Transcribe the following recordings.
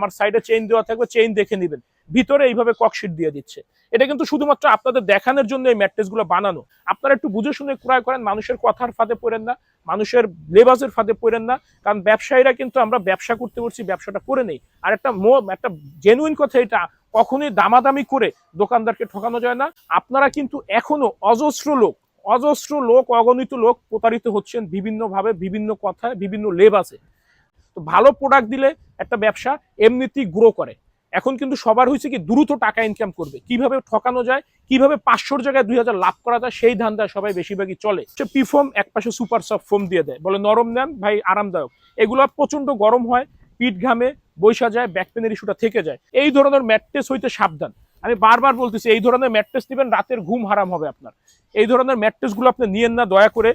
আমার সাইডে চেইন দেওয়া থাকবে, চেইন দেখে নেবেন, ভিতরে এইভাবে ককশিট দিয়ে দিচ্ছে। এটা কিন্তু শুধুমাত্র আপনাদের দেখানোর জন্য এই ম্যাট্রেসগুলো বানানো। আপনারা একটু বুঝে শুনে ক্রয় করেন, মানুষের কথার ফাঁদে পড়েন না, মানুষের লেবাজের ফাঁদে পড়েন না। কারণ ব্যবসায়ীরা কিন্তু আমরা ব্যবসা করতে বলছি, ব্যবসাটা করে নেই। আর একটা জেনুইন কথা, এটা কখনোই দামাদামি করে দোকানদারকে ঠকানো যায় না। আপনারা কিন্তু এখনো অজস্র লোক অগণিত লোক প্রতারিত হচ্ছেন বিভিন্নভাবে, বিভিন্ন কথায়, বিভিন্ন লেবাসে। তো ভালো প্রোডাক্ট দিলে একটা ব্যবসা এমনিতেই গ্রো করে। এখন কিন্তু সবার হয়েছে কি দ্রুত টাকা ইনকাম করবে, কিভাবে ঠকানো যায়, কিভাবে 500 জায়গায় 2000 লাভ করা যায়, সেই ধান্দায় সবাই বেশিরভাগই চলে। পি ফোম এক পাশে সুপার সফট ফোম দিয়ে দেয়, বলে নরম নেন ভাই, আরামদায়ক। এগুলো প্রচন্ড গরম হয়, পিঠ ঘামে বৈশা যায়, ব্যাক পেনের ইস্যুটা থেকে যায়। এই ধরনের ম্যাট্রেস হইতে সাবধান। আমি বারবার বলতেছি, এই ধরনের ম্যাট্রেস নেবেন, রাতের ঘুম হারাম হবে আপনার। এই ধরনের ম্যাট্রেস গুলো আপনি নিয়েন না দয়া করে।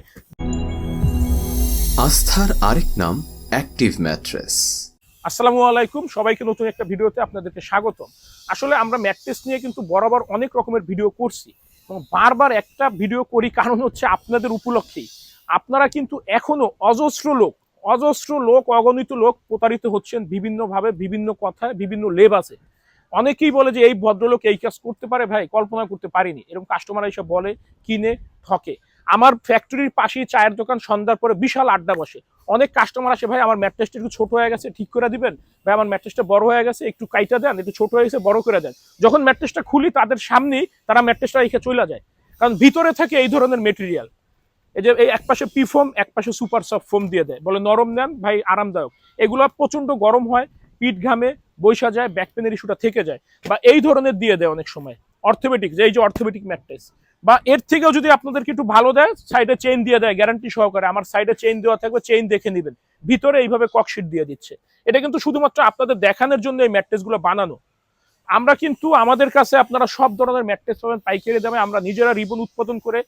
আস্থার আরেক নাম অ্যাক্টিভ ম্যাট্রেস। আসসালামু আলাইকুম, সবাইকে নতুন একটা ভিডিওতে আপনাদেরকে স্বাগতম। আসলে আমরা ম্যাট্রেস নিয়ে কিন্তু বরাবর অনেক রকমের ভিডিও করছি এবং বারবার একটা ভিডিও করি, কারণ হচ্ছে আপনাদের উপলক্ষেই। আপনারা কিন্তু এখনো অজস্র লোক অগণিত লোক প্রতারিত হচ্ছেন বিভিন্নভাবে, বিভিন্ন কথায়, বিভিন্ন লেবাসে। অনেকেই বলে যে এই ভদ্রলোক এই কাজ করতে পারে, ভাই কল্পনা করতে পারিনি। এরকম কাস্টমার এসে বলে, কিনে, ঠকে। আমার ফ্যাক্টরির পাশেই চায়ের দোকান, সন্ধ্যার পরে বিশাল আড্ডা বসে। অনেক কাস্টমার আসে, ভাই আমার ম্যাট্রেসটা একটু ছোট হয়ে গেছে, ঠিক করে দিবেন, ভাই আমার ম্যাট্রেসটা বড় হয়ে গেছে, একটু কাইটা দেন, একটু ছোট হয়ে গেছে, বড় করে দেন। যখন ম্যাট্রেসটা খুলি তাদের সামনেই তারা ম্যাট্রেসটা রেখে চলে যায়, কারণ ভিতরে থাকে এই ধরনের মেটেরিয়াল। এই যে এই এক পাশে পি ফোম, এক পাশে সুপার সফট ফোম দিয়ে দেয়, বলে নরম নেন ভাই, আরামদায়ক। এগুলো প্রচন্ড গরম হয়, পিঠ ঘামে বৈশা যায়, ব্যাক পেনের ইস্যুটা থেকে যায়। বা এই ধরনের দিয়ে দেয় অনেক সময় অর্থোপেডিক, যে এই যে অর্থোপেডিক ম্যাট্রেস। বা এর থেকেও যদি আপনাদেরকে একটু ভালো দেয়, সাইডে চেইন দিয়ে দেয় গ্যারান্টি সহকারে। আমার সাইডে চেইন দেওয়া থাকবে, চেইন দেখে নেবেন, ভিতরে এইভাবে ককশিট দিয়ে দিচ্ছে। এটা কিন্তু শুধুমাত্র আপনাদের দেখানোর জন্য এই ম্যাট্রেসগুলো বানানো। আমরা কিন্তু আমাদের কাছে আপনারা সব ধরনের ম্যাট্রেস পাবেন পাইকারি দামে। আমরা নিজেরা রিবন উৎপাদন করে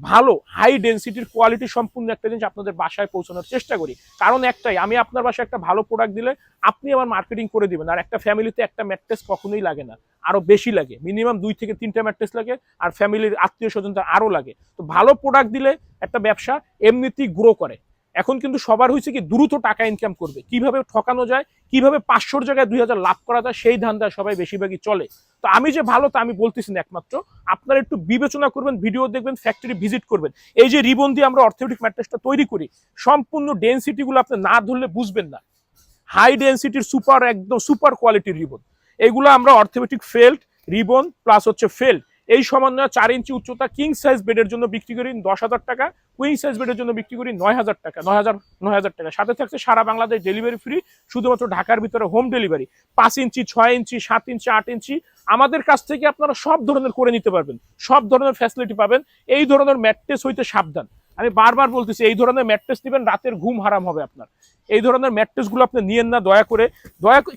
ভালো হাই ডেন্সিটির কোয়ালিটি সম্পূর্ণ একটা জিনিস আপনাদের বাসায় পৌঁছানোর চেষ্টা করি। কারণ একটাই, আমি আপনার বাসায় একটা ভালো প্রোডাক্ট দিলে আপনি আমার মার্কেটিং করে দিবেন। আর একটা ফ্যামিলিতে একটা ম্যাট্রেস কখনোই লাগে না, আরো বেশি লাগে, মিনিমাম 2 থেকে 3টা ম্যাট্রেস লাগে। আর ফ্যামিলির আত্মীয় স্বজন আরো লাগে। তো ভালো প্রোডাক্ট দিলে একটা ব্যবসা এমনিতেই গ্রো করে। এখন কিন্তু সবার হয়েছে কি দ্রুত টাকা ইনকাম করবে, কিভাবে ঠকানো যায়, কিভাবে 500 জায়গায় 2000 লাভ করা যায়, সেই ধান্দায় সবাই বেশিরভাগই চলে। তো আমি যে ভালো তা আমি বলতেছি না, একমাত্র আপনারা একটু বিবেচনা করবেন, ভিডিও দেখবেন, ফ্যাক্টরি ভিজিট করবেন। এই যে রিবন দিয়ে আমরা অর্থোপেডিক ম্যাট্রেসটা তৈরি করি, সম্পূর্ণ ডেনসিটিগুলো আপনি না ধরলে বুঝবেন না। হাই ডেনসিটির সুপার, একদম সুপার কোয়ালিটির রিবন। এইগুলো আমরা অর্থোপেডিক ফেল্ট রিবন প্লাস হচ্ছে ফেল্ট, এই সমন্বয়ে 4 ইঞ্চি উচ্চতা কিং সাইজ বেডের জন্য বিক্রি করি 10,000 টাকা, কুইন সাইজ বেডের জন্য বিক্রি করি 9,000 টাকা, 9,000 টাকা। সাথে থাকছে সারা বাংলাদেশ ডেলিভারি ফ্রি, শুধুমাত্র ঢাকার ভিতরে হোম ডেলিভারি। 5 ইঞ্চি, 6 ইঞ্চি, 7 ইঞ্চি, 8 ইঞ্চি আমাদের কাছ থেকে আপনারা সব ধরনের করে নিতে পারবেন, সব ধরনের ফ্যাসিলিটি পাবেন। এই ধরনের ম্যাট্রেস হইতে সাবধান। আমি বারবার বলতেছি, এই ধরনের ম্যাট্রেস নেবেন, রাতের ঘুম হারাম হবে আপনার। এই ধরনের ম্যাট্রেসগুলো আপনি নিয়েন না দয়া করে।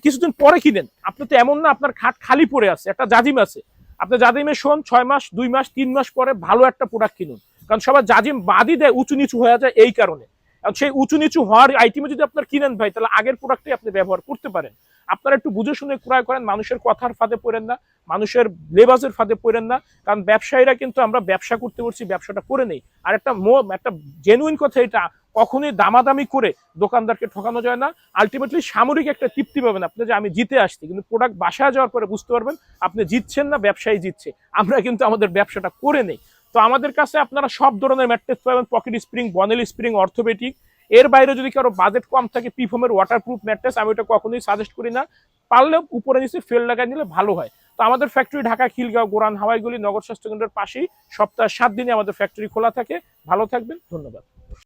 কিছুদিন পরে কিনেন। আপনি তো এমন না আপনার খাট খালি পড়ে আছে, একটা জাজিম আছে, আপনি জাজিমে শোন 6 মাস, 2 মাস, 3 মাস পরে ভালো একটা প্রোডাক্ট কিনুন। কারণ সবার জাজিম বাদই দেয়, উঁচু নিচু হয়ে যায় এই কারণে। সেই উঁচু নিচু হওয়ার আইটেমে যদি আপনার কিনেন ভাই, তাহলে আগের প্রোডাক্টই আপনি ব্যবহার করতে পারেন। আপনারা একটু বুঝে শুনে ক্রয় করেন, মানুষের কথার ফাঁদে পড়েন না, মানুষের লেবাজের ফাঁদে পড়েন না। কারণ ব্যবসায়ীরা কিন্তু আমরা ব্যবসা করতে বলছি, ব্যবসাটা করে নেই। আর একটা জেনুইন কথা, এটা কখনোই দামাদামি করে দোকানদারকে ঠকানো যায় না। আলটিমেটলি সামরিক একটা তৃপ্তি পাবেন আপনি, যে আমি জিতে আসছি, কিন্তু প্রোডাক্ট বাসায় যাওয়ার পরে বুঝতে পারবেন আপনি জিতছেন না, ব্যবসায়ী জিতছে। আমরা কিন্তু আমাদের ব্যবসাটা করে নেই। তো আমাদের কাছে আপনারা সব ধরনের ম্যাট্রেস পাবেন, pocket spring, Bonnell spring, orthopaedic. এর বাইরে যদি কারো বাজেট কম থাকে, পিফোমের ওয়াটারপ্রুফ ম্যাট্রেস আমি ওটা কখনোই সাজেস্ট করি না। পারলেও উপরে নিচে ফেল লাগাই নিলে ভালো হয়। তো আমাদের ফ্যাক্টরি ঢাকা খিলগাঁও, গোরান, হাওয়াইগুলি, নগর স্বাস্থ্য কেন্দ্রের পাশেই। সপ্তাহে 7 দিনে আমাদের ফ্যাক্টরি খোলা থাকে। ভালো থাকবেন, ধন্যবাদ।